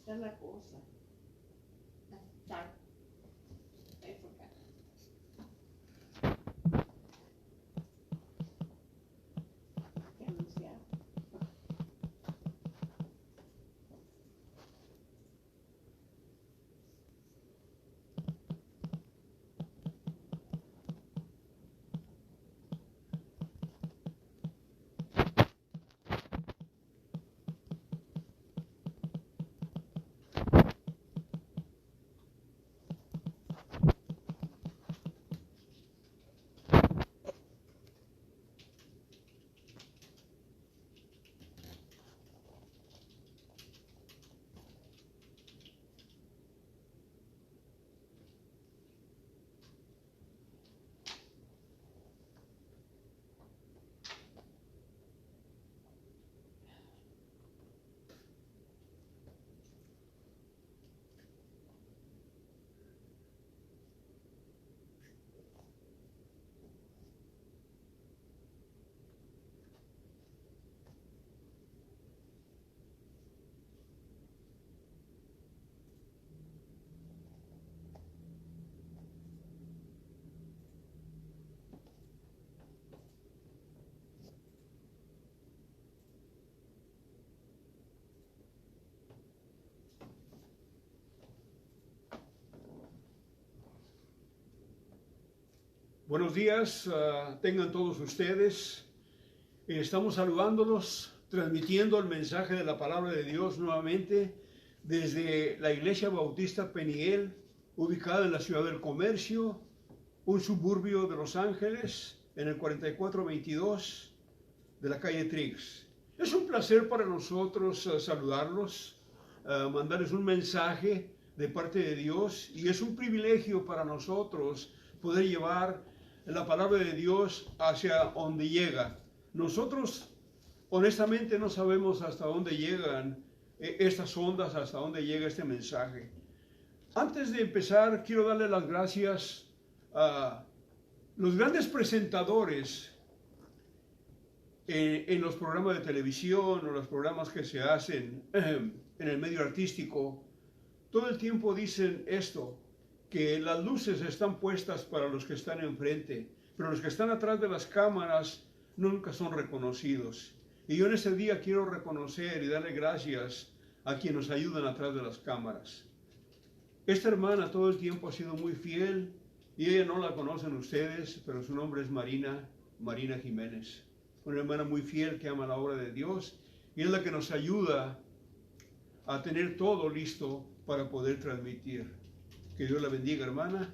está la cosa. Sorry. I forgot. ¿Qué anunciar? Buenos días, tengan todos ustedes. Estamos saludándolos, transmitiendo el mensaje de la palabra de Dios nuevamente desde la Iglesia Bautista Peniel, ubicada en la Ciudad del Comercio, un suburbio de Los Ángeles, en el 4422 de la calle Triggs. Es un placer para nosotros saludarlos, mandarles un mensaje de parte de Dios, y es un privilegio para nosotros poder llevar la palabra de Dios hacia donde llega. Nosotros honestamente no sabemos hasta dónde llegan estas ondas, hasta dónde llega este mensaje. Antes de empezar, quiero darle las gracias a los grandes presentadores en los programas de televisión o los programas que se hacen en el medio artístico. Todo el tiempo dicen esto, que las luces están puestas para los que están enfrente, pero los que están atrás de las cámaras nunca son reconocidos. Y yo en este día quiero reconocer y darle gracias a quienes nos ayudan atrás de las cámaras. Esta hermana todo el tiempo ha sido muy fiel, y ella no la conocen ustedes, pero su nombre es Marina Jiménez. Una hermana muy fiel que ama la obra de Dios, y es la que nos ayuda a tener todo listo para poder transmitir. Que Dios la bendiga, hermana,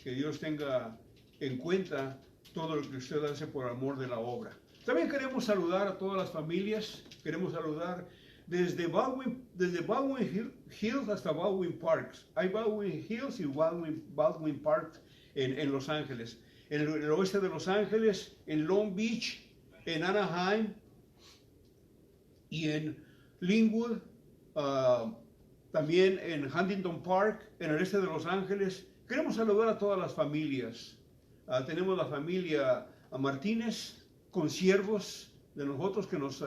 que Dios tenga en cuenta todo lo que usted hace por amor de la obra. También queremos saludar a todas las familias, queremos saludar desde Baldwin Hills hasta Baldwin Parks. Hay Baldwin Hills y Baldwin Park en Los Ángeles. En el oeste de Los Ángeles, en Long Beach, en Anaheim y en Linwood, también en Huntington Park, en el este de Los Ángeles. Queremos saludar a todas las familias. Tenemos la familia Martínez, con siervos de nosotros que nos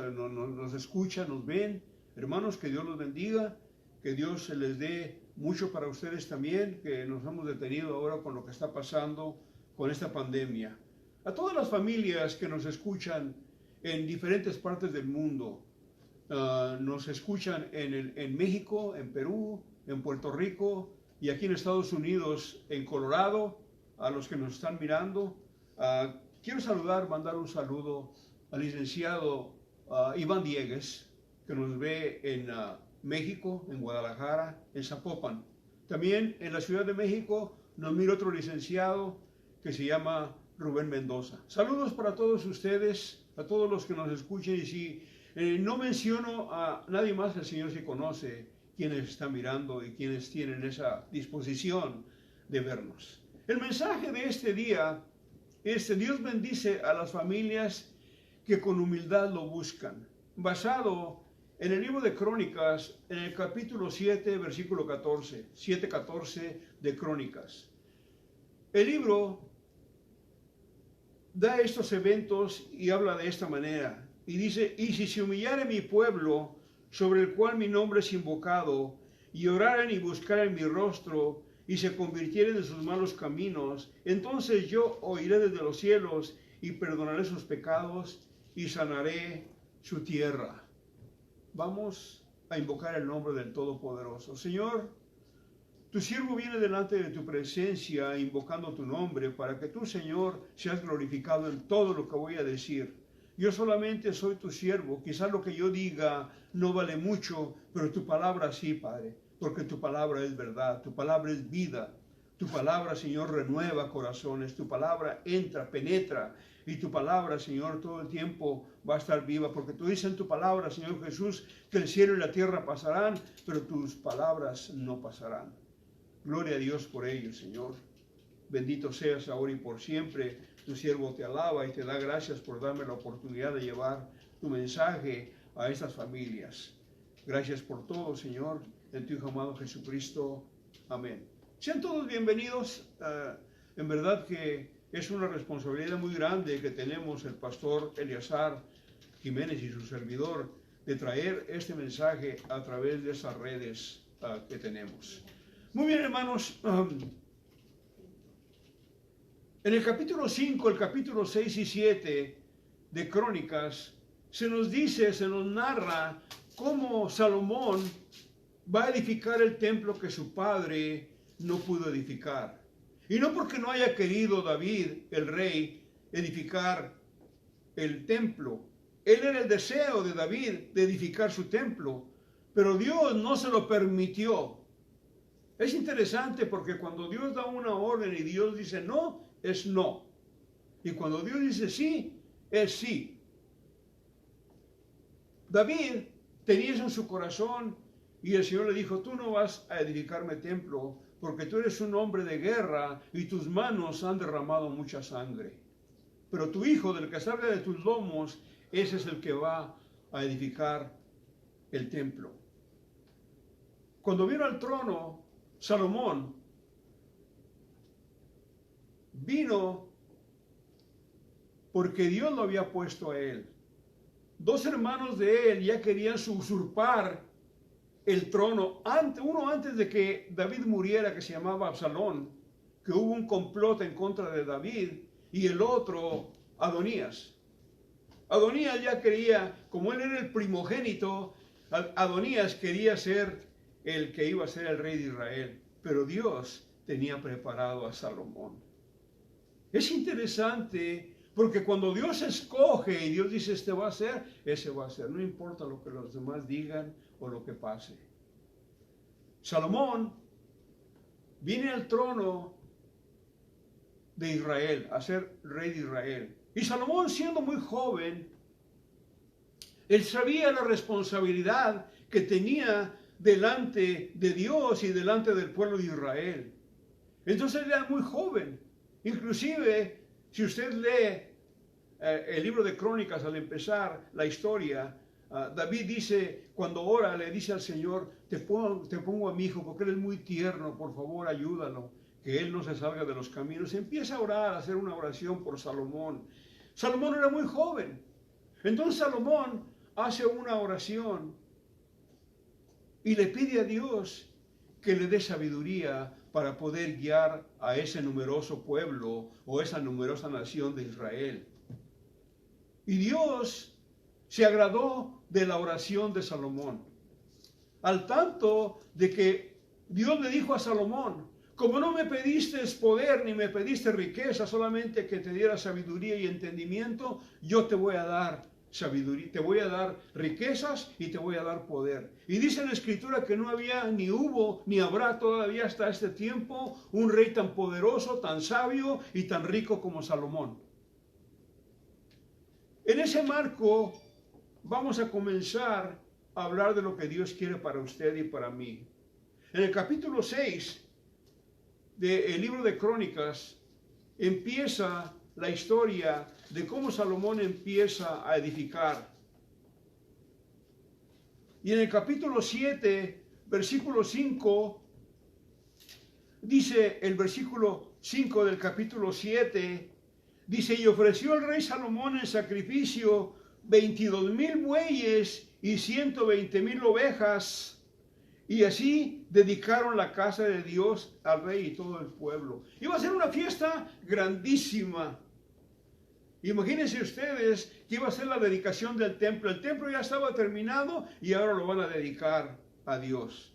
escuchan, nos ven. Hermanos, que Dios los bendiga, que Dios les dé mucho para ustedes también, que nos hemos detenido ahora con lo que está pasando con esta pandemia. A todas las familias que nos escuchan en diferentes partes del mundo, nos escuchan en México, en Perú, en Puerto Rico y aquí en Estados Unidos, en Colorado, a los que nos están mirando. Quiero mandar un saludo al licenciado Iván Diegues, que nos ve en México, en Guadalajara, en Zapopan. También en la Ciudad de México nos mira otro licenciado que se llama Rubén Mendoza. Saludos para todos ustedes, a todos los que nos escuchen, y si no menciono a nadie más, el Señor sí conoce quienes están mirando y quienes tienen esa disposición de vernos. El mensaje de este día es: Dios bendice a las familias que con humildad lo buscan, basado en el libro de Crónicas, en el capítulo 7, versículo 14, 7:14 de Crónicas. El libro da estos eventos y habla de esta manera. Y dice: y si se humillare mi pueblo, sobre el cual mi nombre es invocado, y oraran y buscaran mi rostro, y se convirtieren de sus malos caminos, entonces yo oiré desde los cielos y perdonaré sus pecados y sanaré su tierra. Vamos a invocar el nombre del Todopoderoso. Señor, tu siervo viene delante de tu presencia invocando tu nombre para que tú, Señor, seas glorificado en todo lo que voy a decir. Yo solamente soy tu siervo. Quizás lo que yo diga no vale mucho, pero tu palabra sí, Padre, porque tu palabra es verdad, tu palabra es vida. Tu palabra, Señor, renueva corazones, tu palabra entra, penetra, y tu palabra, Señor, todo el tiempo va a estar viva, porque tú dices en tu palabra, Señor Jesús, que el cielo y la tierra pasarán, pero tus palabras no pasarán. Gloria a Dios por ello, Señor. Bendito seas ahora y por siempre. Tu siervo te alaba y te da gracias por darme la oportunidad de llevar tu mensaje a estas familias. Gracias por todo, Señor, en tu Hijo amado Jesucristo. Amén. Sean todos bienvenidos. En verdad que es una responsabilidad muy grande que tenemos el pastor Eleazar Jiménez y su servidor de traer este mensaje a través de esas redes que tenemos. Muy bien, hermanos. En el capítulo 5, el capítulo 6 y 7 de Crónicas, se nos narra cómo Salomón va a edificar el templo que su padre no pudo edificar. Y no porque no haya querido David, el rey, edificar el templo. Él era el deseo de David de edificar su templo, pero Dios no se lo permitió. Es interesante porque cuando Dios da una orden y Dios dice no, es no. Y cuando Dios dice sí, es sí. David tenía eso en su corazón y el Señor le dijo, tú no vas a edificarme templo porque tú eres un hombre de guerra y tus manos han derramado mucha sangre. Pero tu hijo, del que salga de tus lomos, ese es el que va a edificar el templo. Cuando vino al trono, Salomón vino porque Dios lo había puesto a él. Dos hermanos de él ya querían usurpar el trono, uno antes de que David muriera, que se llamaba Absalón, que hubo un complot en contra de David, y el otro, Adonías. Adonías ya quería, como él era el primogénito, Adonías quería ser el que iba a ser el rey de Israel, pero Dios tenía preparado a Salomón. Es interesante porque cuando Dios escoge y Dios dice este va a ser, ese va a ser, no importa lo que los demás digan o lo que pase. Salomón viene al trono de Israel, a ser rey de Israel. Y Salomón, siendo muy joven, él sabía la responsabilidad que tenía delante de Dios y delante del pueblo de Israel. Entonces él era muy joven. Inclusive, si usted lee el libro de Crónicas al empezar la historia, David dice, cuando ora, le dice al Señor, te pongo a mi hijo porque él es muy tierno, por favor ayúdalo, que él no se salga de los caminos. Empieza a orar, a hacer una oración por Salomón. Salomón era muy joven. Entonces Salomón hace una oración y le pide a Dios que le dé sabiduría para poder guiar a ese numeroso pueblo o esa numerosa nación de Israel. Y Dios se agradó de la oración de Salomón, al tanto de que Dios le dijo a Salomón, como no me pediste poder ni me pediste riqueza, solamente que te diera sabiduría y entendimiento, yo te voy a dar sabiduría, te voy a dar riquezas y te voy a dar poder. Y dice en la Escritura que no había, ni hubo, ni habrá todavía hasta este tiempo un rey tan poderoso, tan sabio y tan rico como Salomón. En ese marco vamos a comenzar a hablar de lo que Dios quiere para usted y para mí. En el capítulo 6 del libro de Crónicas empieza la historia de cómo Salomón empieza a edificar. Y en el capítulo 7, versículo 5, dice el versículo 5 del capítulo 7, dice, y ofreció el rey Salomón en sacrificio 22,000 bueyes y 120,000 ovejas, Y así dedicaron la casa de Dios al rey y todo el pueblo. Iba a ser una fiesta grandísima. Imagínense ustedes que iba a ser la dedicación del templo. El templo ya estaba terminado y ahora lo van a dedicar a Dios.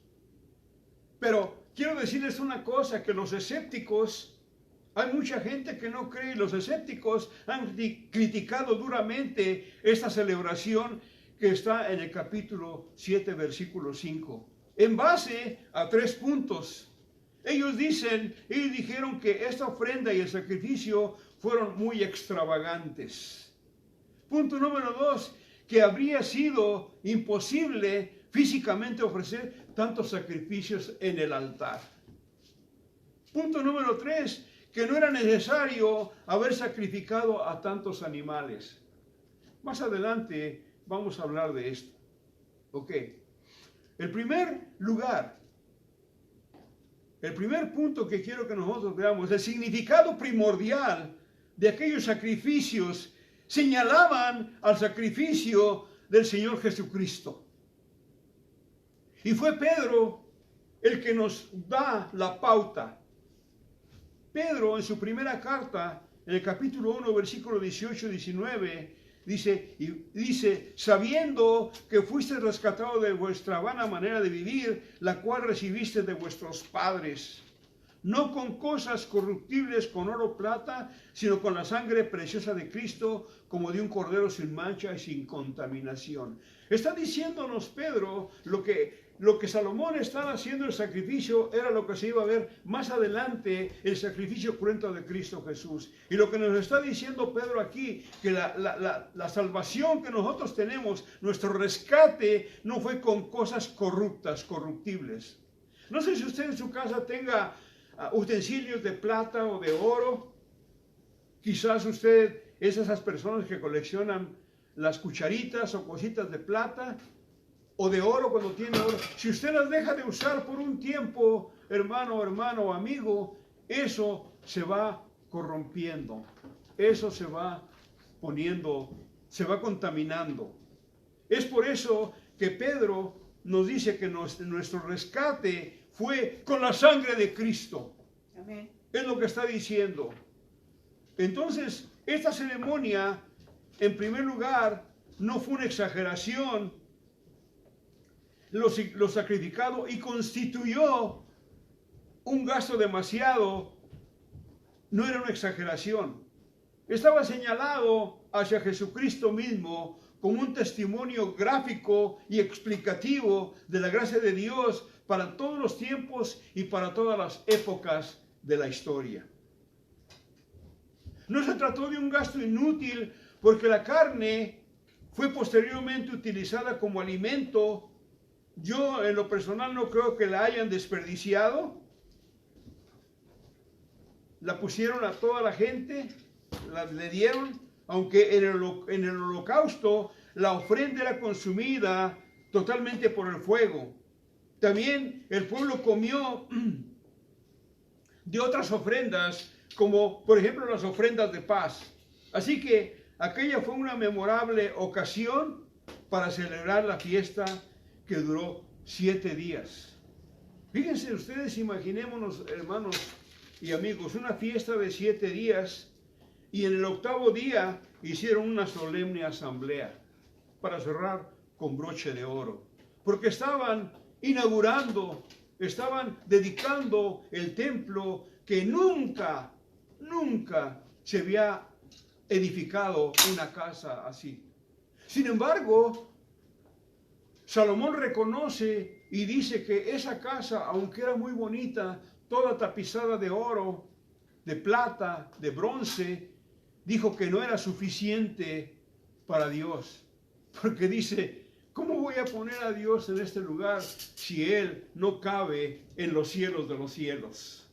Pero quiero decirles una cosa, que los escépticos, hay mucha gente que no cree, los escépticos han criticado duramente esta celebración que está en el capítulo 7, versículo 5. En base a 3 puntos. Ellos dijeron que esta ofrenda y el sacrificio fueron muy extravagantes. Punto número 2, que habría sido imposible físicamente ofrecer tantos sacrificios en el altar. Punto número 3, que no era necesario haber sacrificado a tantos animales. Más adelante vamos a hablar de esto. Ok. El primer lugar, el primer punto que quiero que nosotros veamos, el significado primordial de aquellos sacrificios señalaban al sacrificio del Señor Jesucristo. Y fue Pedro el que nos da la pauta. Pedro, en su primera carta, en el capítulo 1, versículo 18 y 19, dice, sabiendo que fuiste rescatado de vuestra vana manera de vivir, la cual recibiste de vuestros padres, no con cosas corruptibles, con oro o plata, sino con la sangre preciosa de Cristo, como de un cordero sin mancha y sin contaminación. Está diciéndonos Pedro lo que Salomón estaba haciendo, el sacrificio, era lo que se iba a ver más adelante, el sacrificio cruento de Cristo Jesús. Y lo que nos está diciendo Pedro aquí, que la salvación que nosotros tenemos, nuestro rescate, no fue con cosas corruptas, corruptibles. No sé si usted en su casa tenga utensilios de plata o de oro. Quizás usted es esas personas que coleccionan las cucharitas o cositas de plata o de oro cuando tiene oro. Si usted las deja de usar por un tiempo, hermano o amigo, eso se va corrompiendo, eso se va poniendo, se va contaminando. Es por eso que Pedro nos dice que nuestro rescate fue con la sangre de Cristo. Amén. Es lo que está diciendo. Entonces, esta ceremonia, en primer lugar, no fue una exageración, lo sacrificado, y constituyó un gasto demasiado, no era una exageración. Estaba señalado hacia Jesucristo mismo como un testimonio gráfico y explicativo de la gracia de Dios para todos los tiempos y para todas las épocas de la historia. No se trató de un gasto inútil, porque la carne fue posteriormente utilizada como alimento. Yo en lo personal no creo que la hayan desperdiciado. La pusieron a toda la gente, le dieron, aunque en el holocausto la ofrenda era consumida totalmente por el fuego. También el pueblo comió de otras ofrendas, como por ejemplo las ofrendas de paz. Así que aquella fue una memorable ocasión para celebrar la fiesta que duró 7 días. Fíjense ustedes, imaginémonos, hermanos y amigos, una fiesta de 7 días, y en el 8º día hicieron una solemne asamblea para cerrar con broche de oro, porque estaban inaugurando, estaban dedicando el templo que nunca se había edificado una casa así. Sin embargo, Salomón reconoce y dice que esa casa, aunque era muy bonita, toda tapizada de oro, de plata, de bronce, dijo que no era suficiente para Dios. Porque dice, ¿cómo voy a poner a Dios en este lugar si Él no cabe en los cielos de los cielos?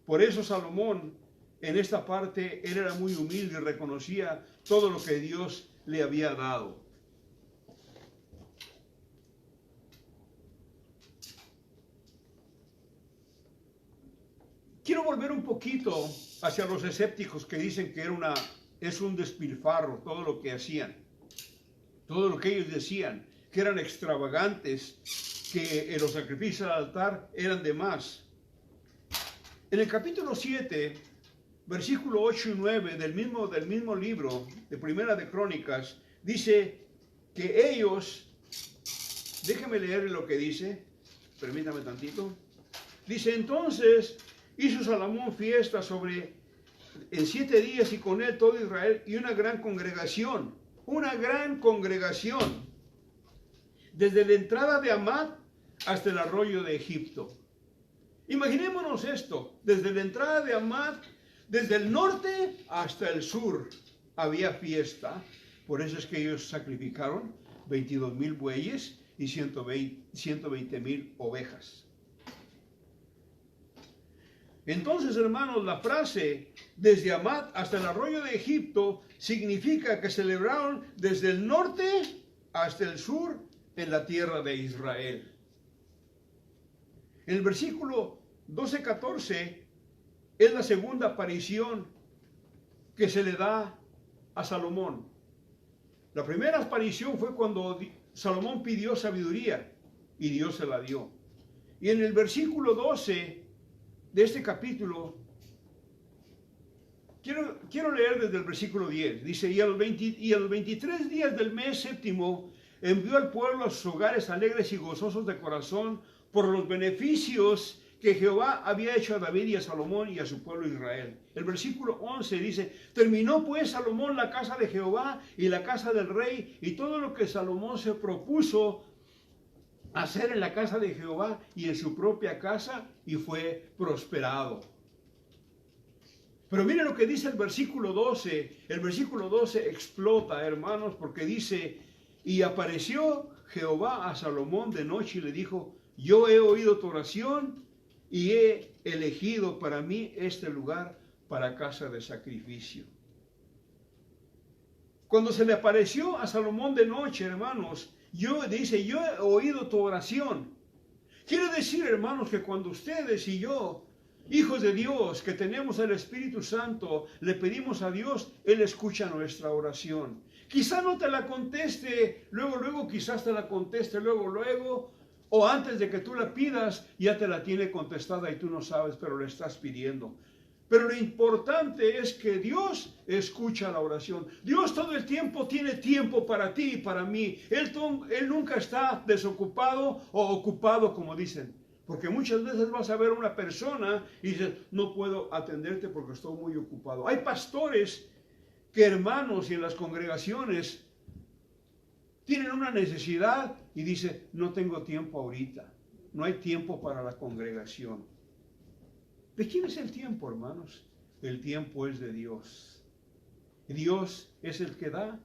Por eso Salomón, en esta parte, él era muy humilde y reconocía todo lo que Dios le había dado. Quiero volver un poquito hacia los escépticos que dicen que es un despilfarro todo lo que hacían, todo lo que ellos decían, que eran extravagantes, que los sacrificios al altar eran de más. En el capítulo 7, versículo 8 y 9 del mismo libro de Primera de Crónicas, dice que ellos, déjame leer lo que dice, permítame tantito. Dice, entonces hizo Salomón fiesta en 7 días y con él todo Israel y una gran congregación, desde la entrada de Hamat hasta el arroyo de Egipto. Imaginémonos esto, desde la entrada de Hamat, desde el norte hasta el sur, había fiesta. Por eso es que ellos sacrificaron 22,000 bueyes y 120,000 ovejas. Entonces, hermanos, la frase desde Hamat hasta el arroyo de Egipto significa que celebraron desde el norte hasta el sur en la tierra de Israel. En el versículo 12-14 es la segunda aparición que se le da a Salomón. La primera aparición fue cuando Salomón pidió sabiduría y Dios se la dio. Y en el versículo 12 de este capítulo, quiero leer desde el versículo 10. Dice, y a los 23 días del mes séptimo envió al pueblo a sus hogares alegres y gozosos de corazón por los beneficios que Jehová había hecho a David y a Salomón y a su pueblo Israel. El versículo 11 dice, terminó pues Salomón la casa de Jehová y la casa del rey y todo lo que Salomón se propuso hacer en la casa de Jehová y en su propia casa, y fue prosperado. Pero miren lo que dice el versículo 12. El versículo 12 explota, hermanos, porque dice, y apareció Jehová a Salomón de noche y le dijo, yo he oído tu oración y he elegido para mí este lugar para casa de sacrificio. Cuando se le apareció a Salomón de noche, hermanos, dice, yo he oído tu oración. Quiere decir, hermanos, que cuando ustedes y yo, hijos de Dios, que tenemos el Espíritu Santo, le pedimos a Dios, Él escucha nuestra oración. Quizá no te la conteste luego, quizás te la conteste luego, o antes de que tú la pidas, ya te la tiene contestada y tú no sabes, pero le estás pidiendo. Pero lo importante es que Dios escucha la oración. Dios todo el tiempo tiene tiempo para ti y para mí. Él nunca está desocupado o ocupado, como dicen. Porque muchas veces vas a ver a una persona y dices, no puedo atenderte porque estoy muy ocupado. Hay pastores que, hermanos, y en las congregaciones tienen una necesidad y dicen, no tengo tiempo ahorita. No hay tiempo para la congregación. ¿De quién es el tiempo, hermanos? El tiempo es de Dios. Dios es el que da,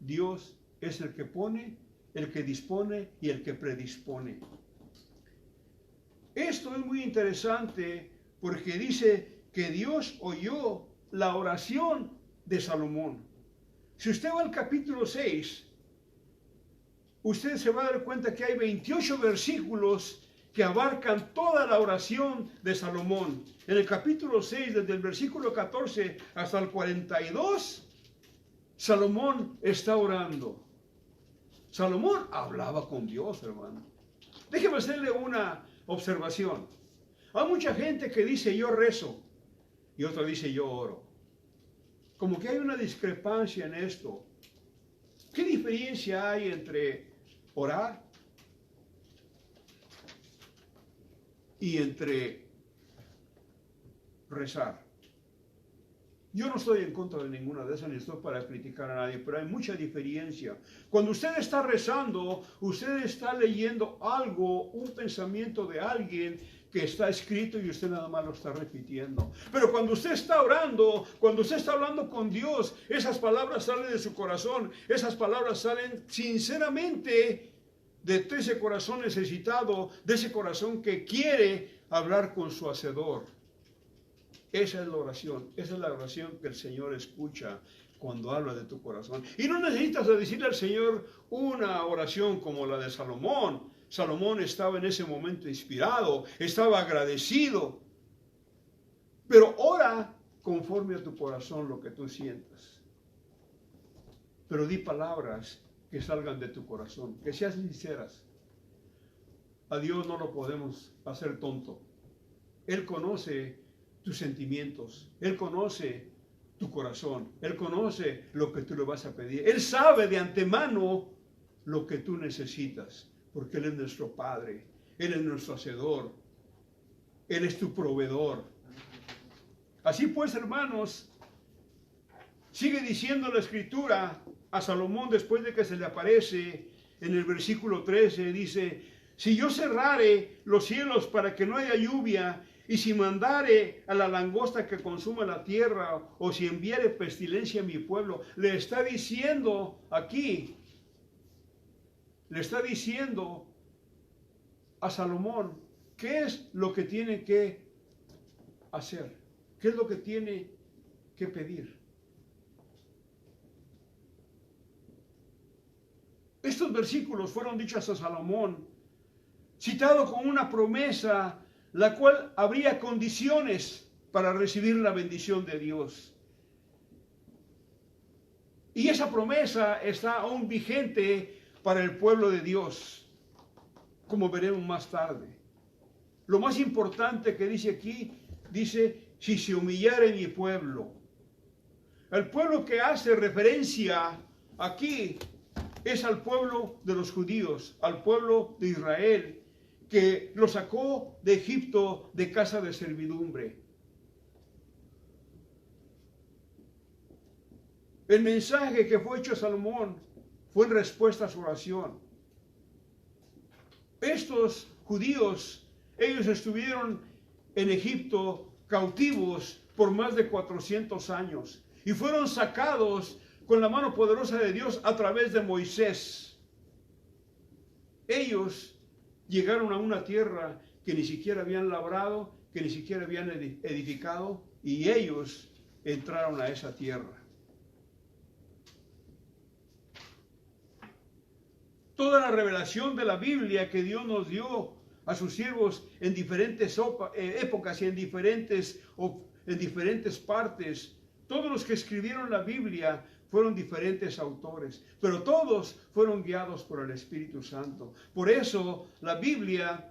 Dios es el que pone, el que dispone y el que predispone. Esto es muy interesante porque dice que Dios oyó la oración de Salomón. Si usted va al capítulo 6, usted se va a dar cuenta que hay 28 versículos que abarcan toda la oración de Salomón. En el capítulo 6, desde el versículo 14 hasta el 42, Salomón está orando. Salomón hablaba con Dios, hermano. Déjeme hacerle una observación. Hay mucha gente que dice yo rezo y otra dice yo oro. Como que hay una discrepancia en esto. ¿Qué diferencia hay entre orar y entre rezar? Yo no estoy en contra de ninguna de esas, ni estoy para criticar a nadie, pero hay mucha diferencia. Cuando usted está rezando, usted está leyendo algo, un pensamiento de alguien que está escrito y usted nada más lo está repitiendo. Pero cuando usted está orando, cuando usted está hablando con Dios, esas palabras salen de su corazón, esas palabras salen sinceramente de ese corazón necesitado, de ese corazón que quiere hablar con su Hacedor. Esa es la oración que el Señor escucha cuando habla de tu corazón. Y no necesitas decirle al Señor una oración como la de Salomón. Salomón estaba en ese momento inspirado, estaba agradecido. Pero ora conforme a tu corazón lo que tú sientas. Pero di palabras que salgan de tu corazón, que sean sinceras. A Dios no lo podemos hacer tonto. Él conoce tus sentimientos, Él conoce tu corazón, Él conoce lo que tú le vas a pedir. Él sabe de antemano lo que tú necesitas, porque Él es nuestro Padre, Él es nuestro Hacedor, Él es tu proveedor. Así pues, hermanos, sigue diciendo la Escritura a Salomón después de que se le aparece en el versículo 13, dice: si yo cerrare los cielos para que no haya lluvia, y si mandare a la langosta que consuma la tierra, o si enviare pestilencia a mi pueblo. Le está diciendo aquí, le está diciendo a Salomón qué es lo que tiene que hacer, qué es lo que tiene que pedir. Estos versículos fueron dichos a Salomón, citado con una promesa, la cual habría condiciones para recibir la bendición de Dios. Y esa promesa está aún vigente para el pueblo de Dios, como veremos más tarde. Lo más importante que dice aquí, dice: si se humillare mi pueblo. El pueblo que hace referencia aquí es al pueblo de los judíos, al pueblo de Israel, que lo sacó de Egipto de casa de servidumbre. El mensaje que fue hecho a Salomón fue en respuesta a su oración. Estos judíos, ellos estuvieron en Egipto cautivos por más de 400 años y fueron sacados con la mano poderosa de Dios a través de Moisés. Ellos llegaron a una tierra que ni siquiera habían labrado, que ni siquiera habían edificado, y ellos entraron a esa tierra. Toda la revelación de la Biblia que Dios nos dio a sus siervos en diferentes épocas y en diferentes partes, todos los que escribieron la Biblia fueron diferentes autores, pero todos fueron guiados por el Espíritu Santo. Por eso la Biblia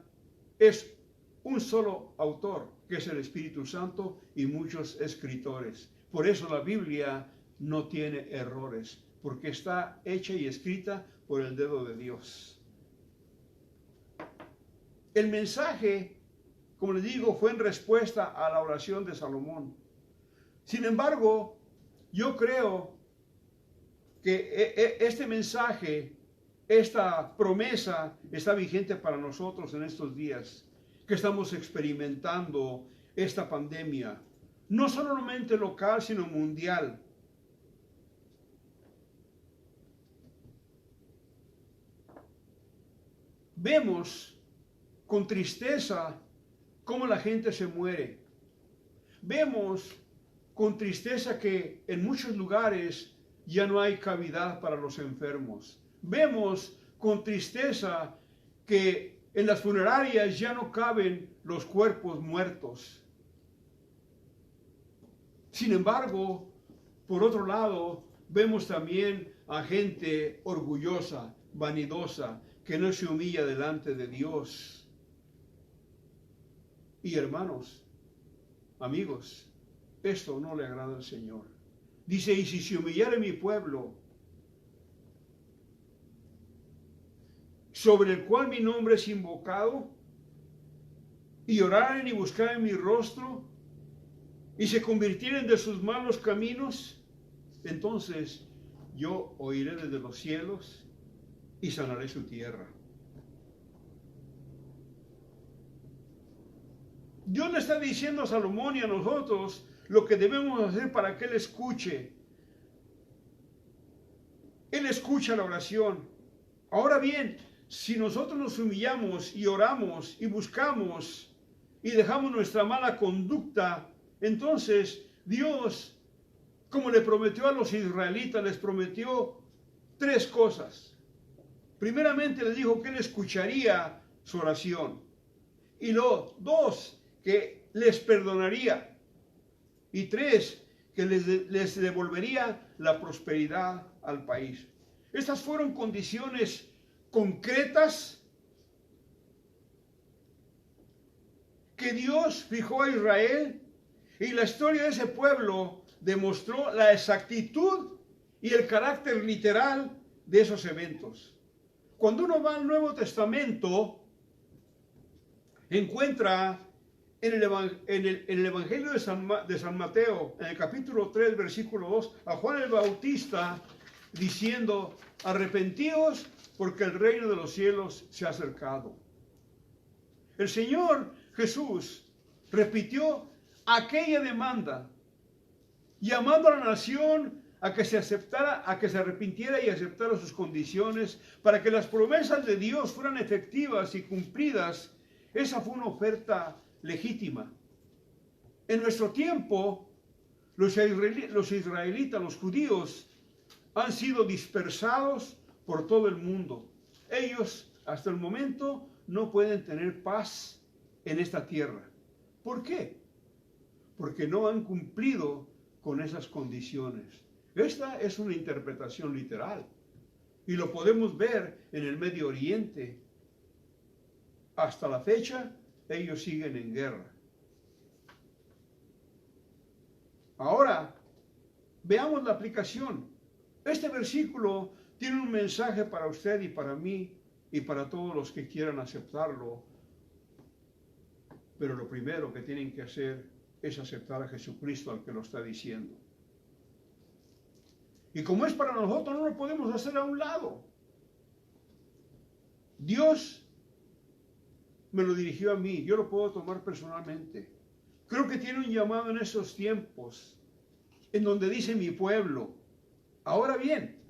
es un solo autor, que es el Espíritu Santo, y muchos escritores. Por eso la Biblia no tiene errores, porque está hecha y escrita por el dedo de Dios. El mensaje, como les digo, fue en respuesta a la oración de Salomón. Sin embargo, yo creo que este mensaje, esta promesa está vigente para nosotros en estos días que estamos experimentando esta pandemia, no solamente local, sino mundial. Vemos con tristeza cómo la gente se muere. Vemos con tristeza que en muchos lugares ya no hay cavidad para los enfermos. Vemos con tristeza que en las funerarias ya no caben los cuerpos muertos. Sin embargo, por otro lado, vemos también a gente orgullosa, vanidosa, que no se humilla delante de Dios. Y hermanos, amigos, esto no le agrada al Señor. Dice: y si se humillare mi pueblo, sobre el cual mi nombre es invocado, y oraren y buscaren mi rostro, y se convirtieren de sus malos caminos, entonces yo oiré desde los cielos y sanaré su tierra. Dios le está diciendo a Salomón y a nosotros lo que debemos hacer para que Él escuche. Él escucha la oración. Ahora bien, si nosotros nos humillamos y oramos y buscamos y dejamos nuestra mala conducta, entonces Dios, como le prometió a los israelitas, les prometió 3 cosas. Primeramente les dijo que Él escucharía su oración. Y 2, que les perdonaría. Y 3, que les devolvería la prosperidad al país. Estas fueron condiciones concretas que Dios fijó a Israel, y la historia de ese pueblo demostró la exactitud y el carácter literal de esos eventos. Cuando uno va al Nuevo Testamento, encuentra en el Evangelio de San Mateo, en el capítulo 3, versículo 2, a Juan el Bautista diciendo: arrepentíos porque el reino de los cielos se ha acercado. El Señor Jesús repitió aquella demanda, llamando a la nación a que se aceptara, a que se arrepintiera y aceptara sus condiciones para que las promesas de Dios fueran efectivas y cumplidas. Esa fue una oferta legítima. En nuestro tiempo, los israelitas, los judíos, han sido dispersados por todo el mundo. Ellos, hasta el momento, no pueden tener paz en esta tierra. ¿Por qué? Porque no han cumplido con esas condiciones. Esta es una interpretación literal y lo podemos ver en el Medio Oriente. Hasta la fecha, ellos siguen en guerra. Ahora, veamos la aplicación. Este versículo tiene un mensaje para usted y para mí y para todos los que quieran aceptarlo. Pero lo primero que tienen que hacer es aceptar a Jesucristo, al que lo está diciendo. Y como es para nosotros, no lo podemos hacer a un lado. Dios me lo dirigió a mí, yo lo puedo tomar personalmente. Creo que tiene un llamado en esos tiempos, en donde dice mi pueblo. Ahora bien,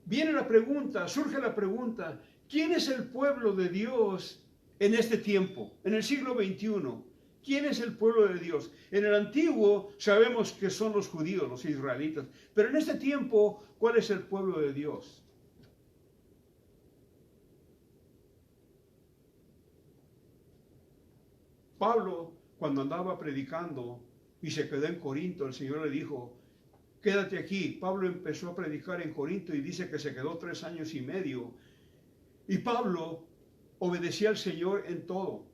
viene la pregunta, surge la pregunta: ¿quién es el pueblo de Dios en este tiempo, en el siglo XXI? ¿Quién es el pueblo de Dios? En el antiguo sabemos que son los judíos, los israelitas, pero en este tiempo, ¿cuál es el pueblo de Dios? Pablo, cuando andaba predicando y se quedó en Corinto, el Señor le dijo: quédate aquí. Pablo empezó a predicar en Corinto y dice que se quedó 3 años y medio. Y Pablo obedecía al Señor en todo.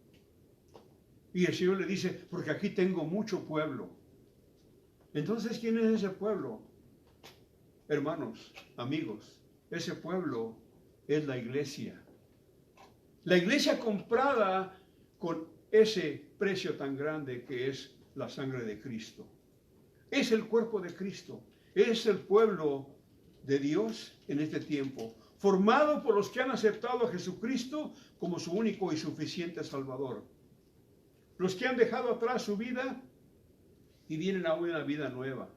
Y el Señor le dice: porque aquí tengo mucho pueblo. Entonces, ¿quién es ese pueblo? Hermanos, amigos, ese pueblo es la iglesia. La iglesia comprada con ese precio tan grande que es la sangre de Cristo. Es el cuerpo de Cristo. Es el pueblo de Dios en este tiempo, formado por los que han aceptado a Jesucristo como su único y suficiente Salvador. Los que han dejado atrás su vida y vienen a una vida nueva.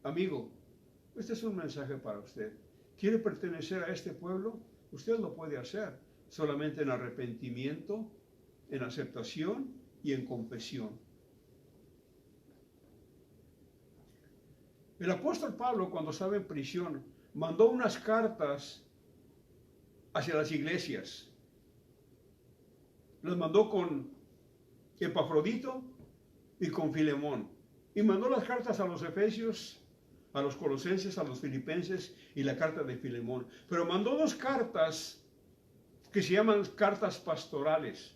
Amigo, este es un mensaje para usted. ¿Quiere pertenecer a este pueblo? Usted lo puede hacer solamente en arrepentimiento, en aceptación y en confesión. El apóstol Pablo, cuando estaba en prisión, mandó unas cartas hacia las iglesias. Las mandó con Epafrodito y con Filemón. Y mandó las cartas a los efesios, a los colosenses, a los filipenses y la carta de Filemón. Pero mandó 2 cartas que se llaman cartas pastorales.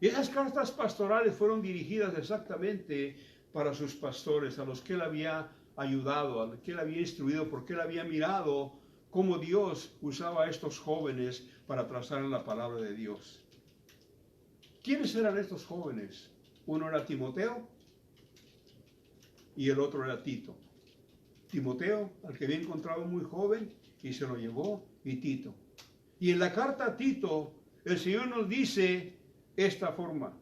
Y esas cartas pastorales fueron dirigidas exactamente para sus pastores, a los que él había ayudado, a los que él había instruido, porque él había mirado cómo Dios usaba a estos jóvenes para trazar la palabra de Dios. ¿Quiénes eran estos jóvenes? Uno era Timoteo y el otro era Tito. Timoteo, al que había encontrado muy joven y se lo llevó, y Tito. Y en la carta a Tito, el Señor nos dice esta forma.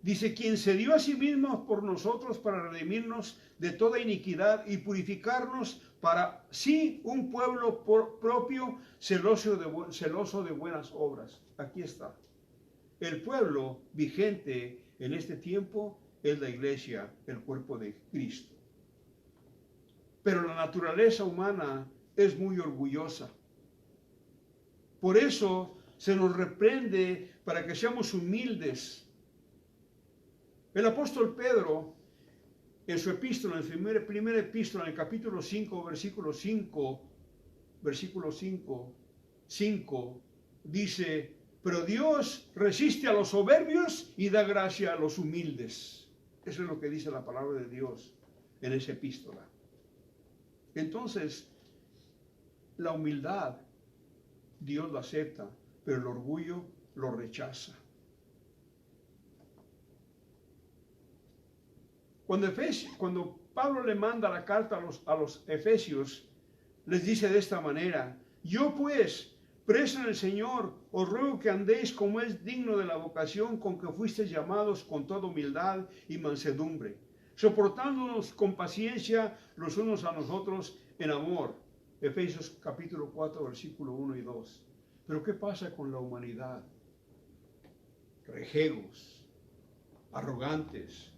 Dice: quien se dio a sí mismo por nosotros para redimirnos de toda iniquidad y purificarnos para sí un pueblo propio, celoso de buenas obras. Aquí está. El pueblo vigente en este tiempo es la iglesia, el cuerpo de Cristo. Pero la naturaleza humana es muy orgullosa. Por eso se nos reprende para que seamos humildes. El apóstol Pedro, en su epístola, en su primera epístola, en el capítulo 5, versículo 5, versículo 5, dice, pero Dios resiste a los soberbios y da gracia a los humildes. Eso es lo que dice la palabra de Dios en esa epístola. Entonces, la humildad, Dios la acepta, pero el orgullo lo rechaza. Cuando Pablo le manda la carta a los efesios, les dice de esta manera, yo pues, preso en el Señor, os ruego que andéis como es digno de la vocación con que fuisteis llamados, con toda humildad y mansedumbre, soportándonos con paciencia los unos a los otros en amor. Efesios capítulo 4, versículo 1 y 2. Pero ¿qué pasa con la humanidad? Rejegos, arrogantes,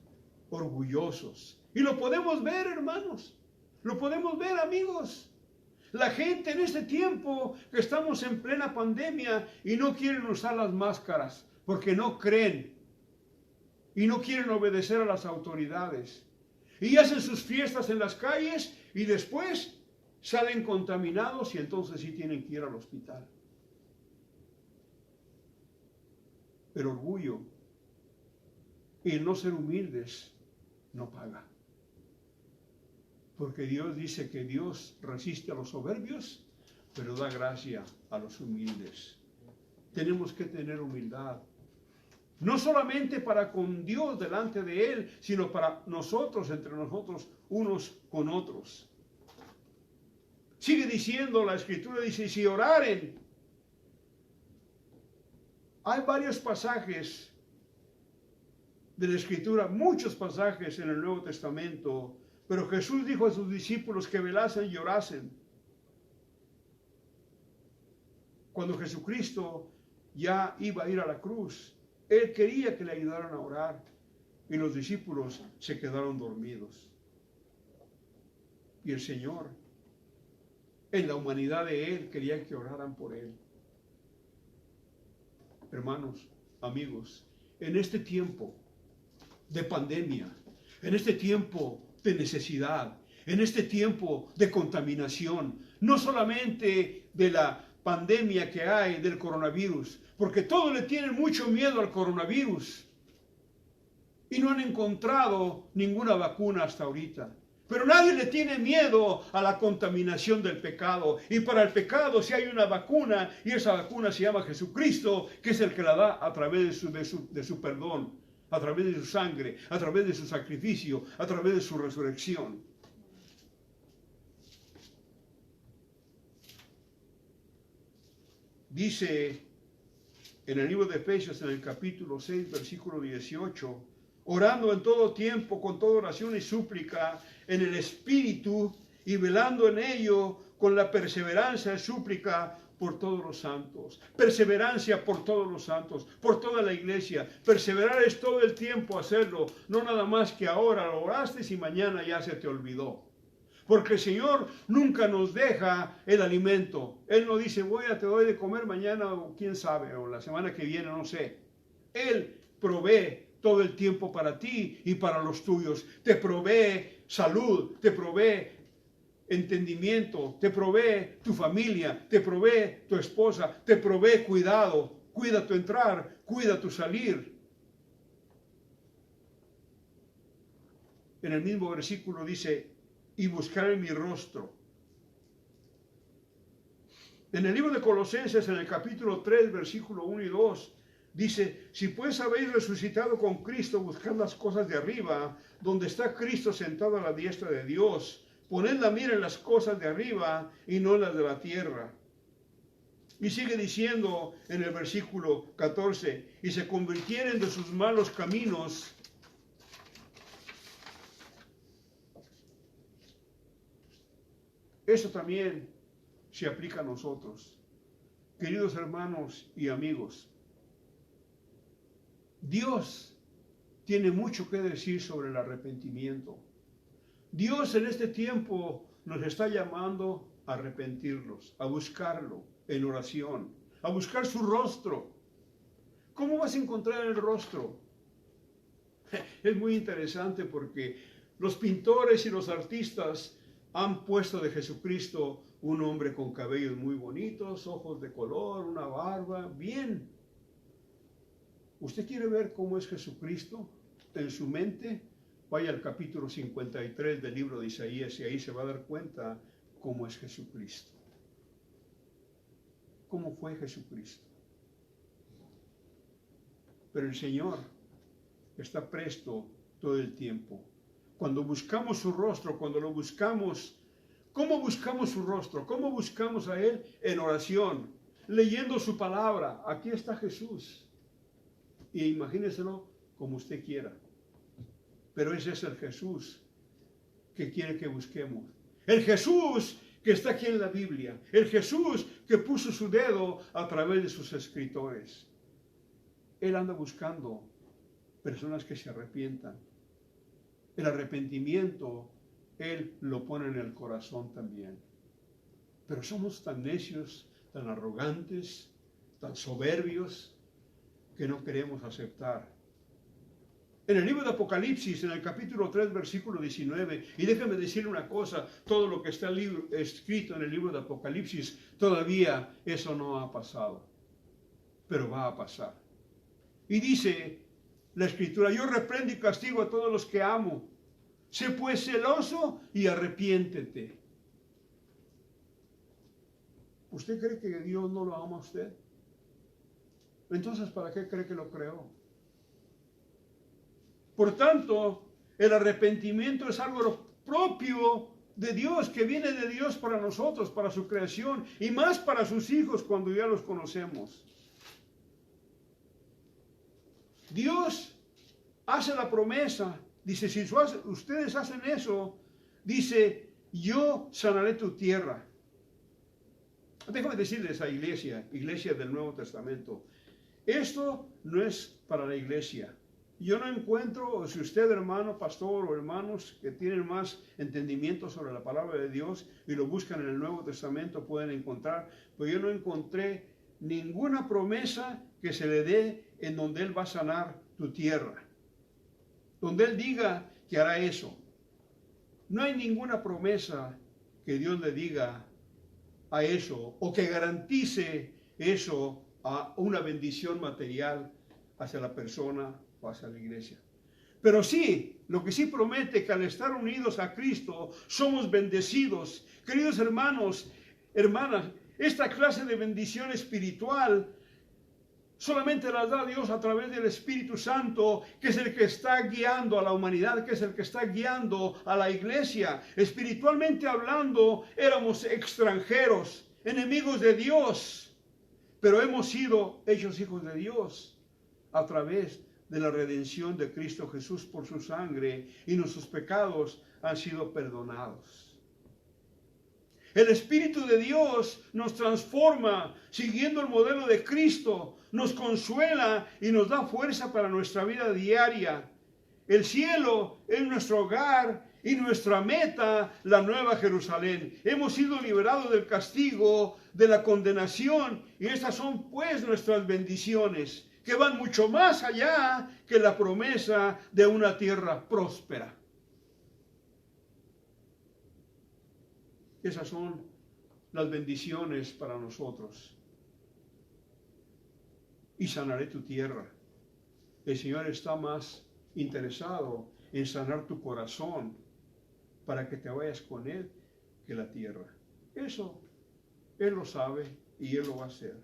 orgullosos. Y lo podemos ver, hermanos. Lo podemos ver, amigos. La gente en este tiempo que estamos en plena pandemia y no quieren usar las máscaras porque no creen y no quieren obedecer a las autoridades. Y hacen sus fiestas en las calles y después salen contaminados y entonces sí tienen que ir al hospital. Pero orgullo y el no ser humildes no paga. Porque Dios dice que Dios resiste a los soberbios, pero da gracia a los humildes. Tenemos que tener humildad. No solamente para con Dios delante de Él, sino para nosotros, entre nosotros, unos con otros. Sigue diciendo, la Escritura dice, si oraren. Hay varios pasajes de la Escritura, muchos pasajes en el Nuevo Testamento, pero Jesús dijo a sus discípulos que velasen y orasen. Cuando Jesucristo ya iba a ir a la cruz, Él quería que le ayudaran a orar y los discípulos se quedaron dormidos. Y el Señor, en la humanidad de Él, quería que oraran por Él. Hermanos, amigos, en este tiempo de pandemia, en este tiempo de necesidad, en este tiempo de contaminación, no solamente de la pandemia que hay del coronavirus, porque todos le tienen mucho miedo al coronavirus y no han encontrado ninguna vacuna hasta ahorita. Pero nadie le tiene miedo a la contaminación del pecado. Y para el pecado sí hay una vacuna, y esa vacuna se llama Jesucristo, que es el que la da a través de su perdón, a través de su sangre, a través de su sacrificio, a través de su resurrección. Dice en el libro de Efesios, en el capítulo 6, versículo 18, orando en todo tiempo, con toda oración y súplica, en el Espíritu, y velando en ello con la perseverancia y súplica por todos los santos. Perseverancia por todos los santos, por toda la iglesia. Perseverar es todo el tiempo hacerlo, no nada más que ahora lo oraste y mañana ya se te olvidó. Porque el Señor nunca nos deja el alimento. Él no dice, te doy de comer mañana o quién sabe, o la semana que viene, no sé. Él provee todo el tiempo para ti y para los tuyos. Te provee salud, te provee entendimiento, te provee tu familia, te provee tu esposa, te provee cuidado. Cuida tu entrar, cuida tu salir. En el mismo versículo dice, y buscar en mi rostro. En el libro de Colosenses, en el capítulo 3, versículo 1 y 2, dice, si pues habéis resucitado con Cristo, buscad las cosas de arriba, donde está Cristo sentado a la diestra de Dios. Poned la mira en las cosas de arriba y no en las de la tierra. Y sigue diciendo en el versículo 14, y se convirtieren de sus malos caminos. Eso también se aplica a nosotros. Queridos hermanos y amigos, Dios tiene mucho que decir sobre el arrepentimiento. Dios en este tiempo nos está llamando a arrepentirnos, a buscarlo en oración, a buscar su rostro. ¿Cómo vas a encontrar el rostro? Es muy interesante porque los pintores y los artistas han puesto de Jesucristo un hombre con cabellos muy bonitos, ojos de color, una barba, bien. ¿Usted quiere ver cómo es Jesucristo en su mente? Vaya al capítulo 53 del libro de Isaías y ahí se va a dar cuenta cómo es Jesucristo. ¿Cómo fue Jesucristo? Pero el Señor está presto todo el tiempo. Cuando buscamos su rostro, cuando lo buscamos, ¿cómo buscamos su rostro? ¿Cómo buscamos a Él? En oración, leyendo su palabra. Aquí está Jesús. Y imagínenselo como usted quiera. Pero ese es el Jesús que quiere que busquemos. El Jesús que está aquí en la Biblia. El Jesús que puso su dedo a través de sus escritores. Él anda buscando personas que se arrepientan. El arrepentimiento, Él lo pone en el corazón también. Pero somos tan necios, tan arrogantes, tan soberbios, que no queremos aceptar. En el libro de Apocalipsis, en el capítulo 3, versículo 19, y déjame decirle una cosa, todo lo que está escrito en el libro de Apocalipsis, todavía eso no ha pasado, pero va a pasar. Y dice la Escritura, yo reprendo y castigo a todos los que amo. Sé pues celoso y arrepiéntete. ¿Usted cree que Dios no lo ama a usted? Entonces, ¿para qué cree que lo creó? Por tanto, el arrepentimiento es algo propio de Dios, que viene de Dios para nosotros, para su creación, y más para sus hijos cuando ya los conocemos. Dios hace la promesa, dice, si ustedes hacen eso, dice, yo sanaré tu tierra. Déjame decirles a iglesia del Nuevo Testamento, esto no es para la iglesia. Yo no encuentro, si usted hermano, pastor o hermanos que tienen más entendimiento sobre la palabra de Dios y lo buscan en el Nuevo Testamento pueden encontrar, pero yo no encontré ninguna promesa que se le dé en donde Él va a sanar tu tierra. Donde Él diga que hará eso. No hay ninguna promesa que Dios le diga a eso o que garantice eso a una bendición material hacia la persona o hacia la iglesia. Pero sí, lo que sí promete que al estar unidos a Cristo somos bendecidos. Queridos hermanos, hermanas, esta clase de bendición espiritual solamente las da Dios a través del Espíritu Santo, que es el que está guiando a la humanidad, que es el que está guiando a la iglesia. Espiritualmente hablando, éramos extranjeros, enemigos de Dios, pero hemos sido hechos hijos de Dios a través de la redención de Cristo Jesús por su sangre, y nuestros pecados han sido perdonados. El Espíritu de Dios nos transforma siguiendo el modelo de Cristo, nos consuela y nos da fuerza para nuestra vida diaria. El cielo es nuestro hogar y nuestra meta, la Nueva Jerusalén. Hemos sido liberados del castigo, de la condenación, y estas son pues nuestras bendiciones, que van mucho más allá que la promesa de una tierra próspera. Esas son las bendiciones para nosotros. Y sanaré tu tierra. El Señor está más interesado en sanar tu corazón para que te vayas con Él que la tierra. Eso Él lo sabe y Él lo va a hacer.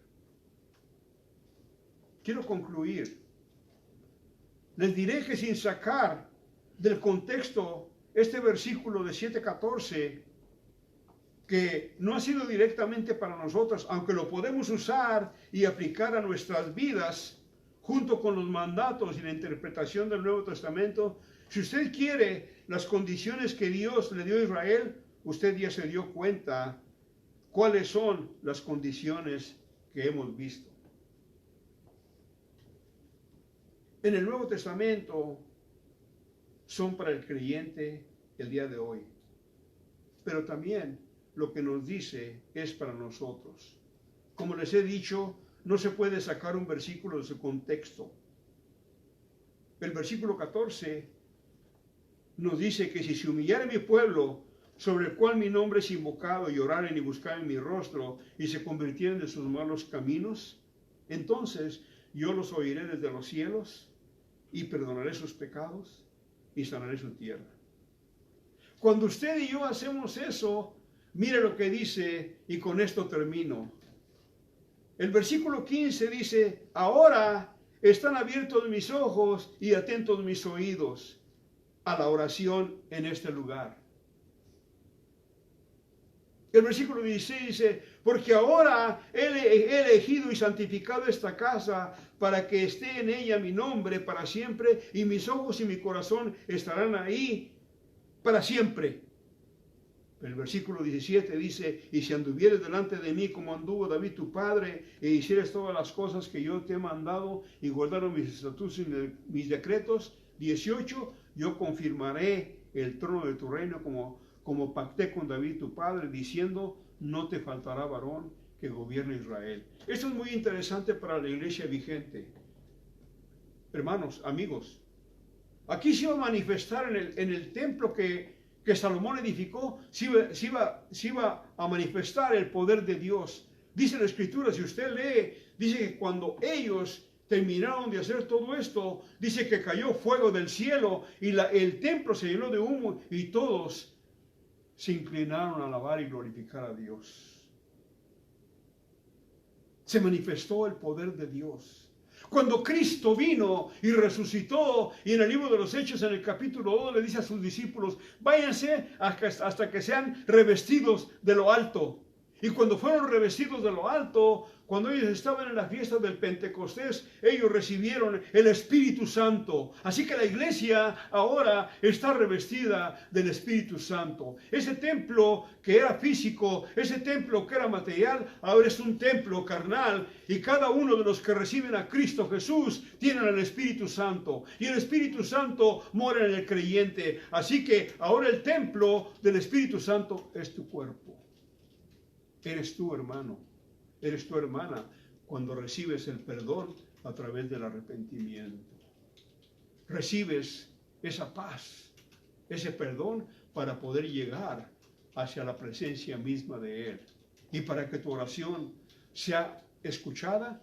Quiero concluir. Les diré que sin sacar del contexto este versículo de 7:14, que no ha sido directamente para nosotros, aunque lo podemos usar y aplicar a nuestras vidas, junto con los mandatos y la interpretación del Nuevo Testamento. Si usted quiere las condiciones que Dios le dio a Israel, usted ya se dio cuenta cuáles son las condiciones que hemos visto. En el Nuevo Testamento son para el creyente el día de hoy, pero también lo que nos dice es para nosotros. Como les he dicho, no se puede sacar un versículo de su contexto. El versículo 14 nos dice que si se humillare mi pueblo, sobre el cual mi nombre es invocado, y oraren y buscaren mi rostro, y se convirtieren de sus malos caminos, entonces yo los oiré desde los cielos, y perdonaré sus pecados, y sanaré su tierra. Cuando usted y yo hacemos eso, mire lo que dice, y con esto termino. El versículo 15 dice, ahora están abiertos mis ojos y atentos mis oídos a la oración en este lugar. El versículo 16 dice, porque ahora he elegido y santificado esta casa para que esté en ella mi nombre para siempre, y mis ojos y mi corazón estarán ahí para siempre. El versículo 17 dice, y si anduvieres delante de mí como anduvo David tu padre, e hicieres todas las cosas que yo te he mandado, y guardaron mis estatutos y mis decretos. 18, yo confirmaré el trono de tu reino como pacté con David tu padre, diciendo, no te faltará varón que gobierne Israel. Esto es muy interesante para la iglesia vigente. Hermanos, amigos, aquí se iba a manifestar en el templo que Salomón edificó, se iba a manifestar el poder de Dios. Dice la Escritura, si usted lee, dice que cuando ellos terminaron de hacer todo esto, dice que cayó fuego del cielo y el templo se llenó de humo y todos se inclinaron a alabar y glorificar a Dios. Se manifestó el poder de Dios. Cuando Cristo vino y resucitó, y en el libro de los Hechos, en el capítulo 2, le dice a sus discípulos, váyanse hasta que sean revestidos de lo alto. Y cuando fueron revestidos de lo alto, cuando ellos estaban en la fiesta del Pentecostés, ellos recibieron el Espíritu Santo. Así que la iglesia ahora está revestida del Espíritu Santo. Ese templo que era físico, ese templo que era material, ahora es un templo carnal. Y cada uno de los que reciben a Cristo Jesús tienen el Espíritu Santo. Y el Espíritu Santo mora en el creyente. Así que ahora el templo del Espíritu Santo es tu cuerpo. Eres tú, hermano, eres tu hermana, cuando recibes el perdón a través del arrepentimiento. Recibes esa paz, ese perdón para poder llegar hacia la presencia misma de Él. Y para que tu oración sea escuchada,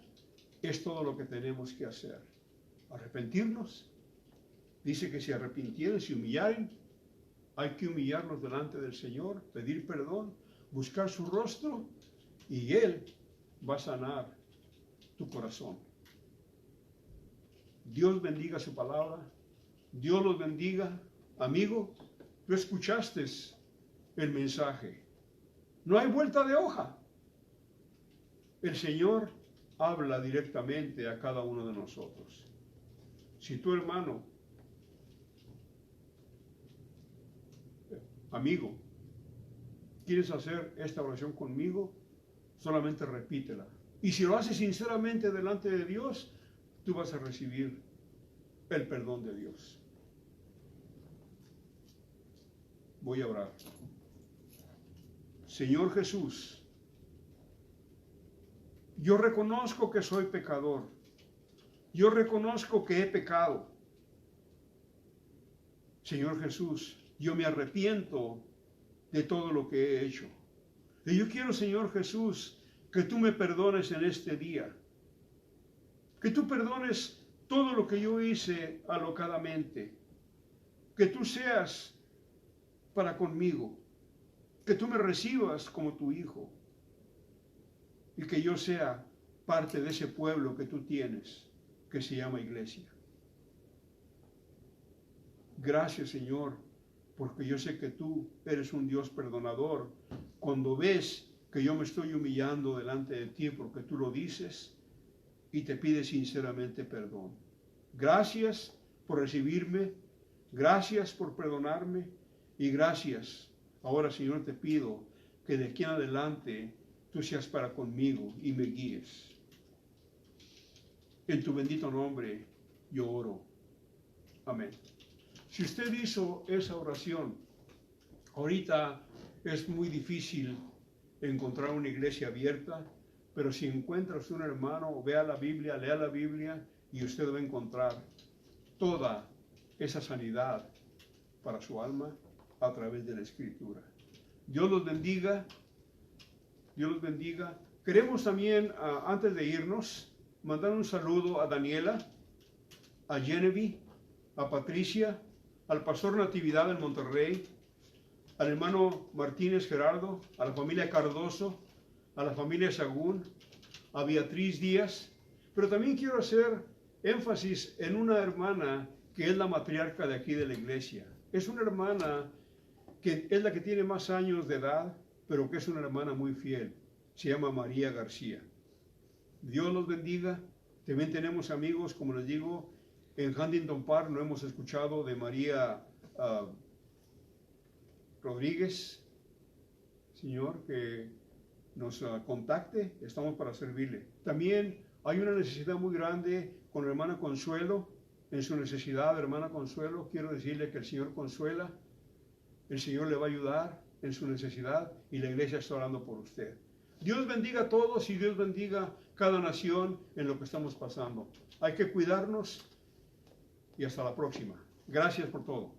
es todo lo que tenemos que hacer. Arrepentirnos. Dice que si arrepintieran, si humillaren, hay que humillarnos delante del Señor, pedir perdón, buscar su rostro, y Él va a sanar tu corazón. Dios bendiga su palabra. Dios los bendiga. Amigo, tú escuchaste el mensaje. No hay vuelta de hoja. El Señor habla directamente a cada uno de nosotros. Si tu hermano, amigo, ¿quieres hacer esta oración conmigo? Solamente repítela. Y si lo haces sinceramente delante de Dios, tú vas a recibir el perdón de Dios. Voy a orar. Señor Jesús, yo reconozco que soy pecador. Yo reconozco que he pecado. Señor Jesús, yo me arrepiento de todo lo que he hecho. Y yo quiero, Señor Jesús, que tú me perdones en este día. Que tú perdones todo lo que yo hice alocadamente. Que tú seas para conmigo. Que tú me recibas como tu hijo. Y que yo sea parte de ese pueblo que tú tienes, que se llama iglesia. Gracias, Señor, porque yo sé que tú eres un Dios perdonador. Cuando ves que yo me estoy humillando delante de ti porque tú lo dices y te pides sinceramente perdón. Gracias por recibirme, gracias por perdonarme y gracias. Ahora, Señor, te pido que de aquí en adelante tú seas para conmigo y me guíes. En tu bendito nombre yo oro. Amén. Si usted hizo esa oración, ahorita es muy difícil encontrar una iglesia abierta, pero si encuentras un hermano, vea la Biblia, lea la Biblia y usted va a encontrar toda esa sanidad para su alma a través de la Escritura. Dios los bendiga. Dios los bendiga. Queremos también, antes de irnos, mandar un saludo a Daniela, a Genevieve, a Patricia, al pastor Natividad en Monterrey, al hermano Martínez Gerardo, a la familia Cardoso, a la familia Sagún, a Beatriz Díaz. Pero también quiero hacer énfasis en una hermana que es la matriarca de aquí de la iglesia. Es una hermana que es la que tiene más años de edad, pero que es una hermana muy fiel. Se llama María García. Dios los bendiga. También tenemos amigos, como les digo, en Huntington Park no hemos escuchado de María Rodríguez. Señor, que nos contacte, estamos para servirle. También hay una necesidad muy grande con la hermana Consuelo. En su necesidad, hermana Consuelo, quiero decirle que el Señor consuela, el Señor le va a ayudar en su necesidad y la iglesia está orando por usted. Dios bendiga a todos y Dios bendiga cada nación en lo que estamos pasando. Hay que cuidarnos y hasta la próxima. Gracias por todo.